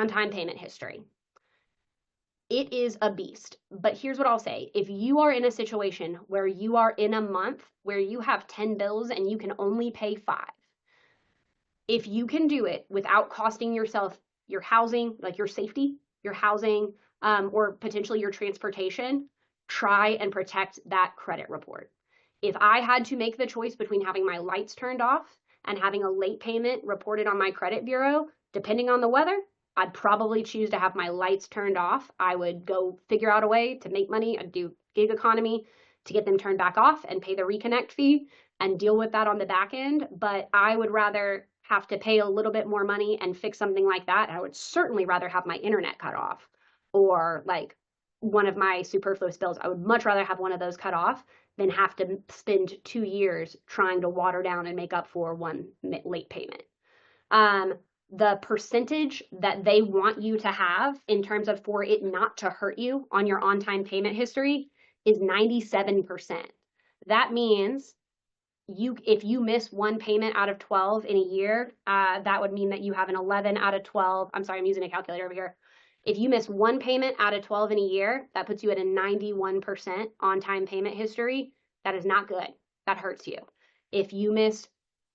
on-time payment history. It is a beast. But here's what I'll say. If you are in a situation where you are in a month where you have 10 bills and you can only pay 5, if you can do it without costing yourself your housing, like your safety, your housing, or potentially your transportation, try and protect that credit report. If I had to make the choice between having my lights turned off and having a late payment reported on my credit bureau, depending on the weather, I'd probably choose to have my lights turned off. I would go figure out a way to make money. I'd do gig economy to get them turned back off and pay the reconnect fee and deal with that on the back end. But I would rather have to pay a little bit more money and fix something like that. I would certainly rather have my internet cut off or like one of my superfluous bills. I would much rather have one of those cut off than have to spend 2 years trying to water down and make up for one late payment. The percentage that they want you to have in terms of for it not to hurt you on your on-time payment history is 97%. That means if you miss one payment out of 12 in a year, that would mean that you have an 11 out of 12. I'm sorry, I'm using a calculator over here. If you miss one payment out of 12 in a year, that puts you at a 91% on-time payment history. That is not good. That hurts you. If you miss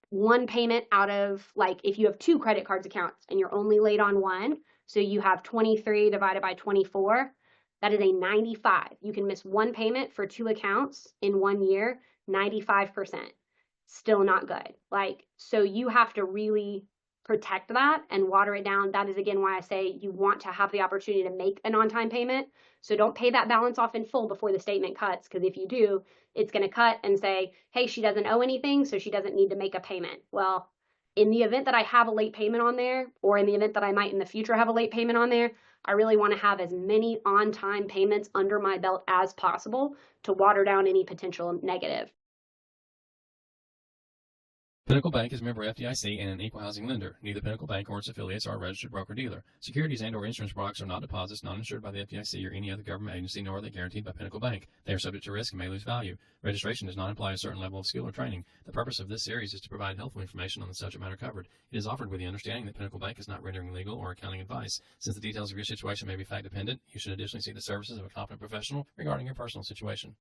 one payment out of, like, if you have 2 credit cards accounts and you're only late on one, so you have 23 divided by 24, that is a 95. You can miss one payment for 2 accounts in 1 year, 95%. Still not good. Like, so you have to really protect that and water it down. That is, again, why I say you want to have the opportunity to make an on-time payment. So don't pay that balance off in full before the statement cuts, because if you do, it's going to cut and say, hey, she doesn't owe anything, so she doesn't need to make a payment. Well, in the event that I have a late payment on there, or in the event that I might in the future have a late payment on there, I really want to have as many on-time payments under my belt as possible to water down any potential negative. Pinnacle Bank is a member FDIC and an equal housing lender. Neither Pinnacle Bank or its affiliates are a registered broker-dealer. Securities and/or insurance products are not deposits, not insured by the FDIC or any other government agency, nor are they guaranteed by Pinnacle Bank. They are subject to risk and may lose value. Registration does not imply a certain level of skill or training. The purpose of this series is to provide helpful information on the subject matter covered. It is offered with the understanding that Pinnacle Bank is not rendering legal or accounting advice. Since the details of your situation may be fact-dependent, you should additionally seek the services of a competent professional regarding your personal situation.